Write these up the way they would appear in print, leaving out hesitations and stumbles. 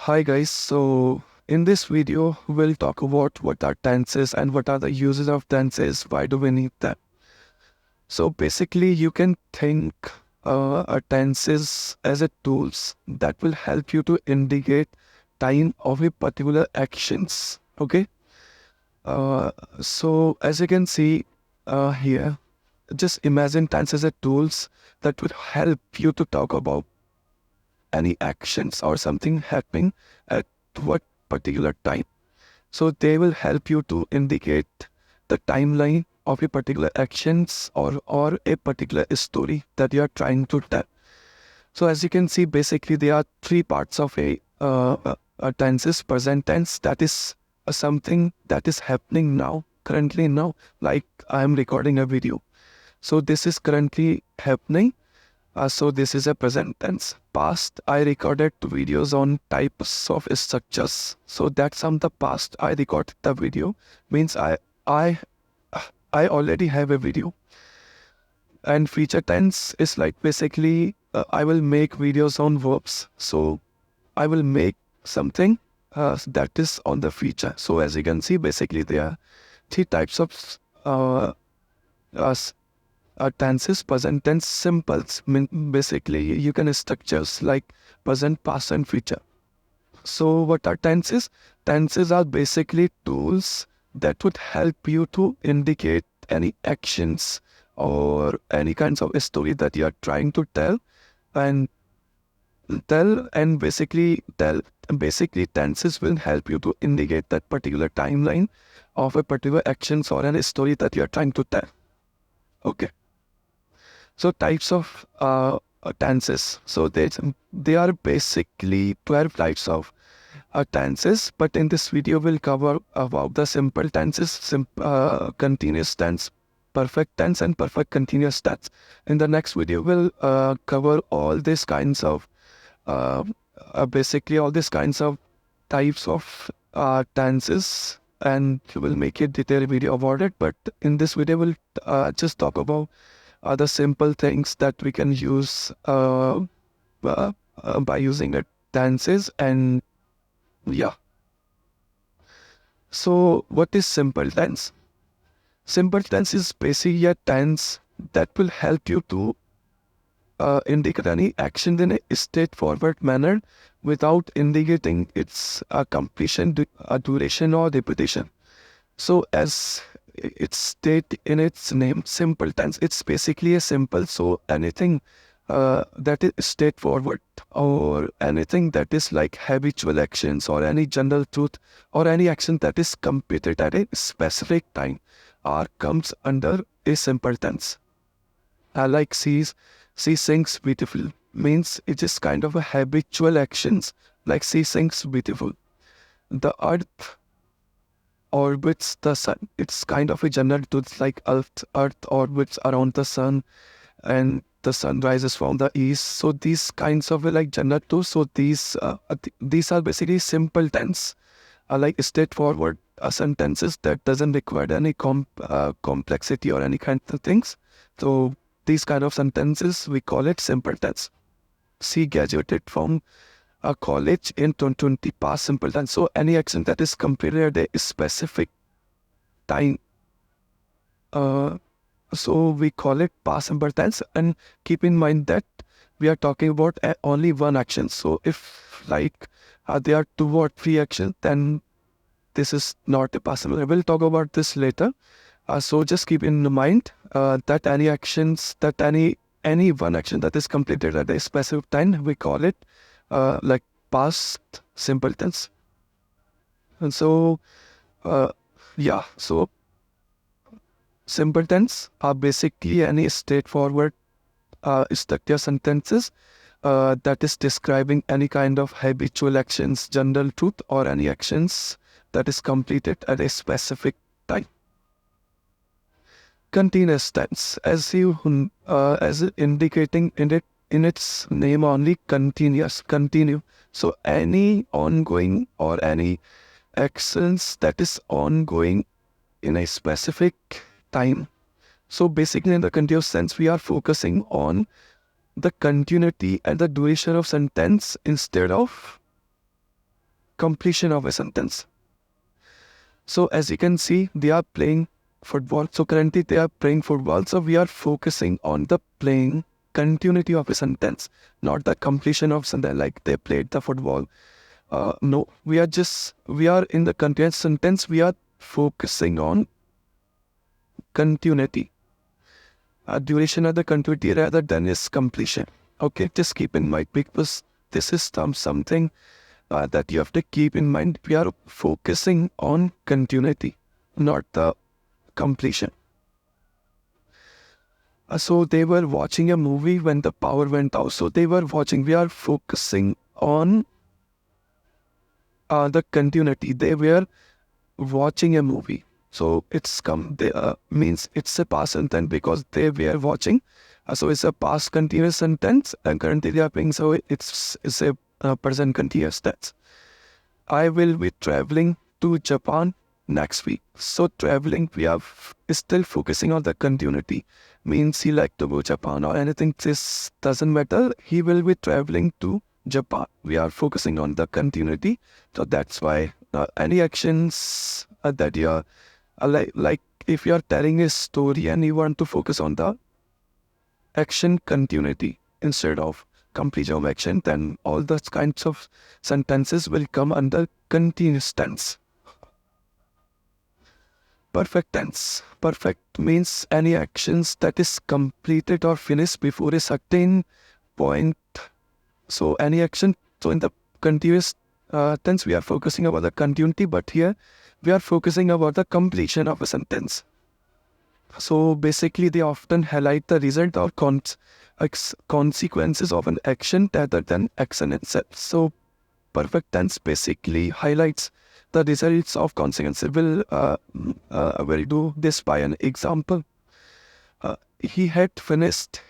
Hi guys, so in this video we'll talk about what are tenses and what are the uses of tenses, why do we need them. So basically you can think a tenses as a tools that will help you to indicate time of a particular actions. Okay, uh, so as you can see here, just imagine tense as a tools that would help you to talk about any actions or something happening at what particular time. So they will help you to indicate the timeline of a particular actions or a particular story that you are trying to tell. So as you can see, basically there are three parts of a tenses. Present tense, that is something that is happening now, currently now, like I am recording a video. So this is currently happening. So this is a present tense. Past, I recorded videos on types of structures. So that's on the past. I recorded the video. Means I I already have a video. And future tense is like basically I will make videos on verbs. So I will make something that is on the future. So as you can see, basically there are three types of uh, uh, tenses. Present tense simples mean basically you can structures like present, past, and future. So what are tenses? Tenses are basically tools that would help you to indicate any actions or any kinds of a story that you are trying to tell and basically tenses will help you to indicate that particular timeline of a particular actions or any story that you are trying to tell. Okay. So types of tenses. So they are basically 12 types of tenses. But in this video, we'll cover about the simple tenses, continuous tense, perfect tense, and perfect continuous tense. In the next video, we'll cover all these kinds of uh, basically all these kinds of types of tenses, and we'll make a detailed video about it. But in this video, we'll just talk about other simple things that we can use by using the tenses. And yeah, so what is simple tense? Simple tense is basically a tense that will help you to indicate any action in a straightforward manner without indicating its completion, duration, or repetition. So as it's state in its name, simple tense, it's basically a simple. So anything that is straightforward or anything that is like habitual actions or any general truth or any action that is completed at a specific time comes under a simple tense. Like she sings beautiful means it is kind of a habitual actions, like she sings beautiful. The earth orbits the sun. It's kind of a general truth, like Earth orbits around the sun and the sun rises from the east. So these kinds of like general truths. So these are basically simple tense, like straightforward sentences that doesn't require any complexity or any kind of things. So these kind of sentences we call it simple tense. She graduated from a college in 2020, past simple tense. So any action that is completed at a specific time, uh, so we call it past simple tense. And keep in mind that we are talking about only one action. So if like there are two or three actions, then this is not a past simple. We'll talk about this later. So just keep in mind that any actions, that any one action that is completed at a specific time, we call it like past simple tense. And so yeah, so simple tense are basically any straightforward structure sentences that is describing any kind of habitual actions, general truth, or any actions that is completed at a specific time. Continuous tense, as indicating in its name only, continuous, continue. So any ongoing or any actions that is ongoing in a specific time. So basically in the continuous sense, we are focusing on the continuity and the duration of sentence instead of completion of a sentence. So as you can see, they are playing football. So currently they are playing football. So we are focusing on the playing continuity of a sentence, not the completion of sentence like they played the football. No, we are in the continuous sentence. We are focusing on continuity, duration of the continuity rather than its completion. Okay, just keep in mind because this is something that you have to keep in mind. We are focusing on continuity, not the completion. So they were watching a movie when the power went out. So they were watching. We are focusing on the continuity. They were watching a movie. So it's means it's a past sentence because they were watching. So it's a past continuous sentence and currently they are playing. So it's a present continuous tense. I will be traveling to Japan next week. So traveling, we are still focusing on the continuity. Means he like to go Japan or anything. This doesn't matter. He will be traveling to Japan. We are focusing on the continuity. So that's why any actions that you are like if you are telling a story and you want to focus on the action continuity instead of completion of action, then all those kinds of sentences will come under continuous tense. Perfect tense. Perfect means any actions that is completed or finished before a certain point. So any action. So in the continuous tense, we are focusing about the continuity, but here we are focusing about the completion of a sentence. So basically, they often highlight the result or consequences of an action rather than action itself. So perfect tense basically highlights the results of consequences. We'll do this by an example. He had finished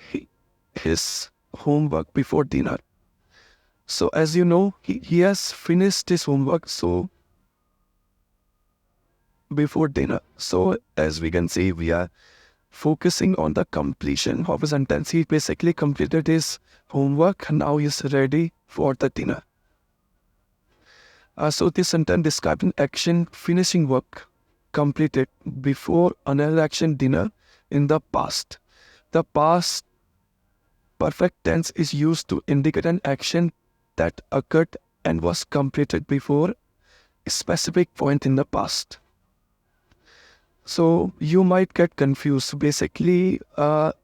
his homework before dinner. So as you know, he has finished his homework before dinner. So as we can see, we are focusing on the completion of a sentence. He basically completed his homework and now he's ready for the dinner. So this sentence describes an action finishing work completed before another action dinner in the past. The past perfect tense is used to indicate an action that occurred and was completed before a specific point in the past. So you might get confused. Basically,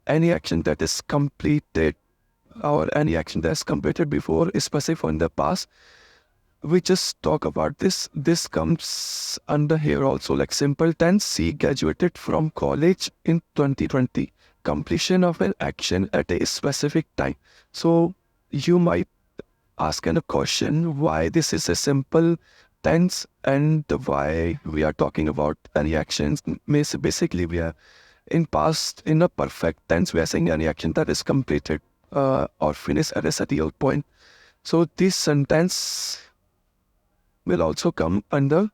any action that is completed or any action that is completed before is specific in the past. We just talk about this. This comes under here also, like simple tense. He graduated from college in 2020. Completion of an action at a specific time. So you might ask a question why this is a simple tense and why we are talking about any actions. Basically, we are in a perfect tense. We are saying any action that is completed or finished at a certain point. So this sentence will also come under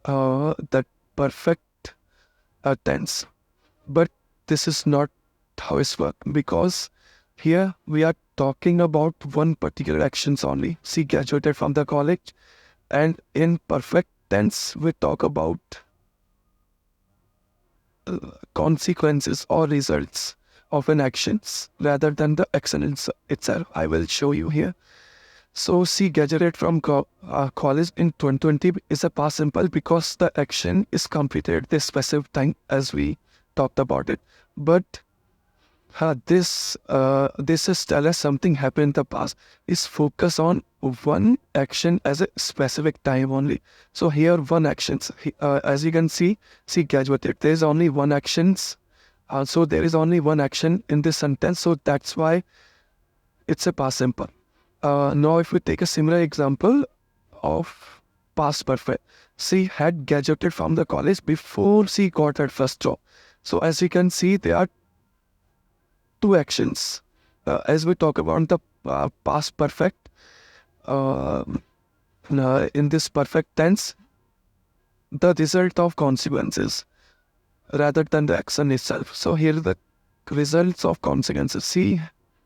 that perfect tense. But this is not how it's work because here we are talking about one particular actions only. She graduated from the college, and in perfect tense we talk about consequences or results of an actions rather than the action itself. I will show you here. So she graduated from college in 2020 is a past simple because the action is completed this specific time as we talked about it. But this is tell us something happened in the past. Is focus on one action as a specific time only. So here one actions. As you can see, she graduated. There is only one actions. So there is only one action in this sentence. So that's why it's a past simple. Now if we take a similar example of past perfect. She had graduated from the college before she got her first job. So as you can see, there are two actions. As we talk about the past perfect, in this perfect tense, the result of consequences rather than the action itself. So here the results of consequences. She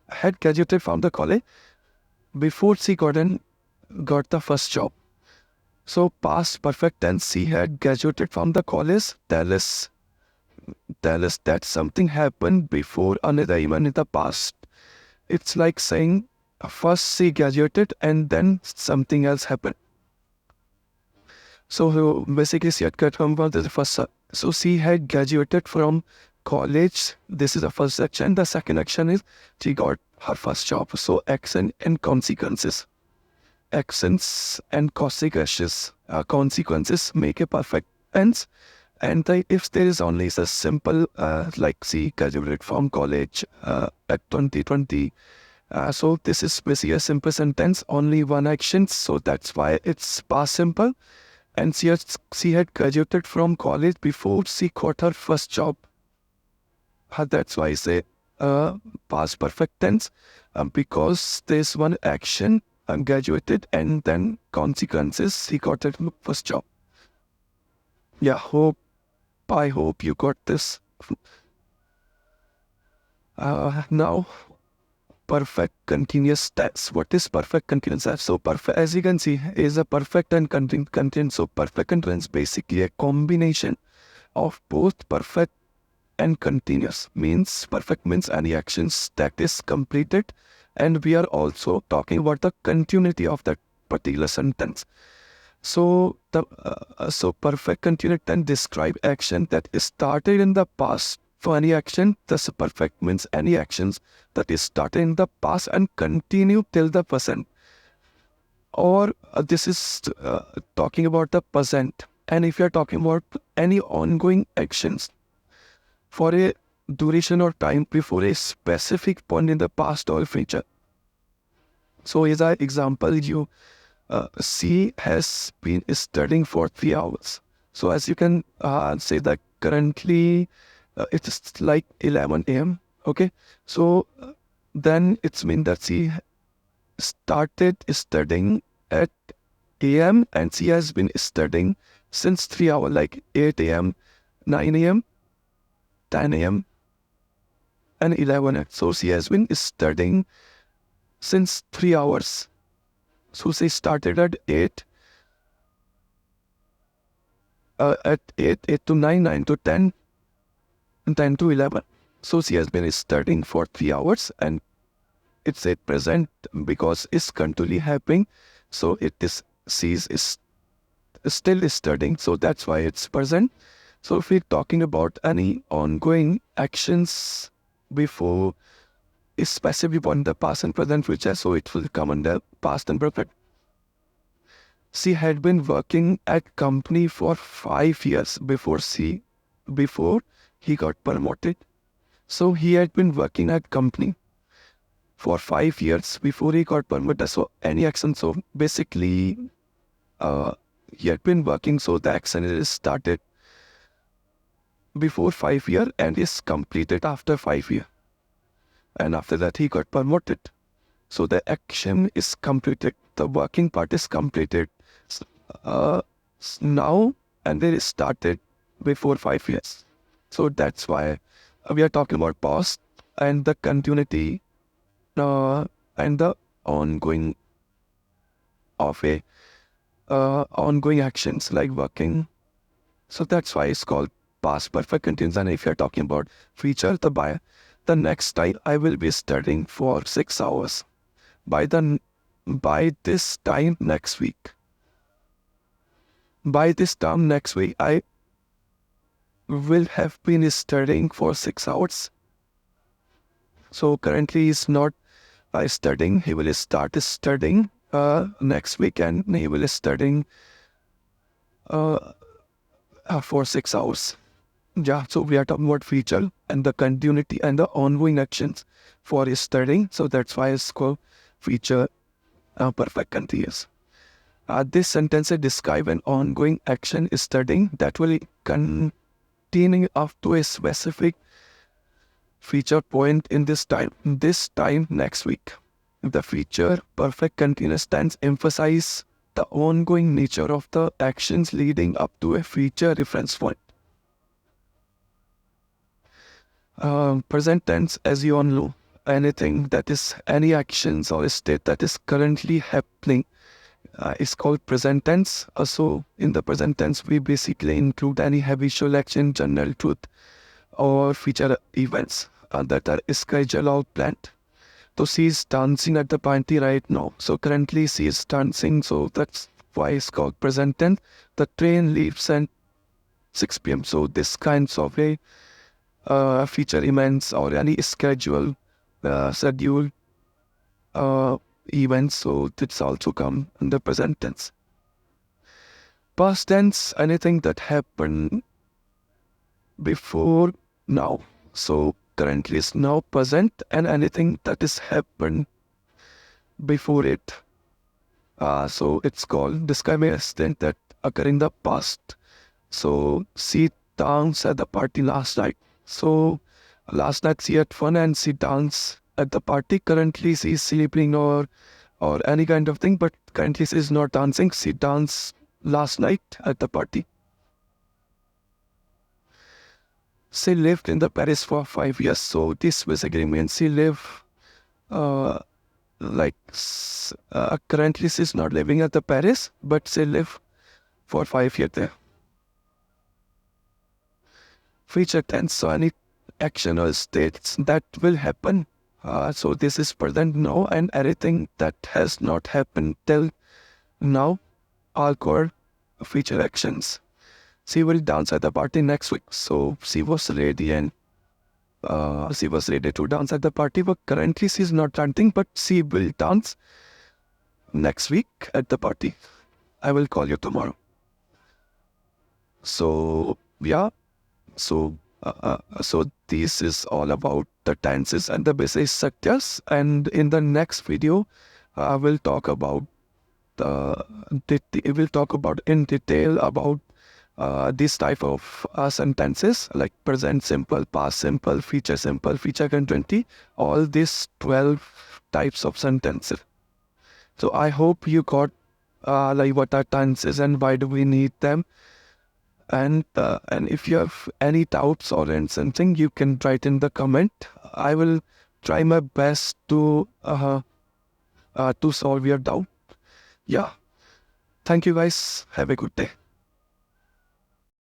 had graduated from the college before she got got the first job. So past perfect tense, she had graduated from the college. Tell us that something happened before another even in the past. It's like saying first she graduated and then something else happened. So basically she had got from the first. So she had graduated from college. This is the first action. The second action is she got her first job. So action and consequences. Actions and consequences make a perfect tense. And if there is only a simple, like she graduated from college at 2020, so this is basically a simple sentence, only one action, so that's why it's past simple. And she had graduated from college before she got her first job. That's why I say past perfect tense, because there's one action, graduated, and then consequences, she got her first job. Yeah, I hope you got this. Now, perfect continuous tense. What is perfect continuous tense? So perfect, as you can see, is a perfect and continuous. So perfect continuous basically a combination of both perfect and continuous. Means perfect means any actions that is completed, and we are also talking about the continuity of that particular sentence. So so perfect continuous tense describe action that is started in the past. For any action, thus perfect means any actions that is started in the past and continue till the present. Or this is talking about the present. And if you are talking about any ongoing actions for a duration or time before a specific point in the past or future. So as an example, she has been studying for 3 hours. So as you can say that currently it's like 11 a.m. Okay. So then it's mean that she started studying at a.m. and she has been studying since 3 hours, like 8 a.m., 9 a.m., 10 a.m., and 11 a.m. So she has been studying since 3 hours. So she started at 8, at 8 to 9, 9 to 10, and 10 to 11. So she has been studying for 3 hours, and it's a present because it's currently happening. So she's still studying. So that's why it's present. So if we're talking about any ongoing actions before, especially on the past and present future, so it will come under past and perfect. She had been working at company for 5 years before he got promoted. So he had been working at company for 5 years before he got promoted. So any action. So basically, he had been working. So the action is started before 5 years and is completed after 5 years. And after that, he got promoted. So the action is completed. The working part is completed. Uh, now, and they started before 5 years. So that's why we are talking about past and the continuity and the ongoing of a ongoing actions like working. So that's why it's called past perfect continuous. And if you're talking about future, the next time I will be studying for 6 hours. By this time next week. By this time next week, I will have been studying for 6 hours. So currently he's not studying. He will start studying next week, and he will studying for 6 hours. Yeah, so we are talking about future and the continuity and the ongoing actions for his studying. So that's why it's called future perfect continuous. This sentence describe an ongoing action studying that will continue up to a specific future point in this time next week. The future perfect continuous tense emphasize the ongoing nature of the actions leading up to a future reference point. Present tense, as you all know, anything that is any actions or state that is currently happening is called present tense. So in the present tense, we basically include any habitual action, general truth, or feature events that are scheduled or planned. So she is dancing at the party right now. So currently she is dancing. So that's why it's called present tense. The train leaves at 6 p.m. So this kinds of a feature events or any schedule uh, events. So it's also come in the present tense. Past tense, anything that happened before now. So currently is now present, and anything that is happened before it. So it's called describing an incident that occurred in the past. So she danced at the party last night. So last night she had fun and she danced at the party. Currently she is sleeping or any kind of thing, but currently she is not dancing. She danced last night at the party. She lived in the Paris for 5 years. So this basically means she lived uh, currently she's not living at the Paris, but she lived for 5 years there. Future tense, so any action or states that will happen. So this is present now, and anything that has not happened till now are called future actions. She will dance at the party next week. So she was ready and she was ready to dance at the party, but currently she's not dancing, but she will dance next week at the party. I will call you tomorrow. So yeah, so this is all about the tenses and the basic structures. And in the next video, I will talk about we'll talk about in detail about this type of sentences like present simple, past simple, feature continuity, all these 12 types of sentences. So I hope you got like what are tenses and why do we need them. And if you have any doubts or something, you can write in the comment. I will try my best to solve your doubt. Yeah. Thank you guys. Have a good day.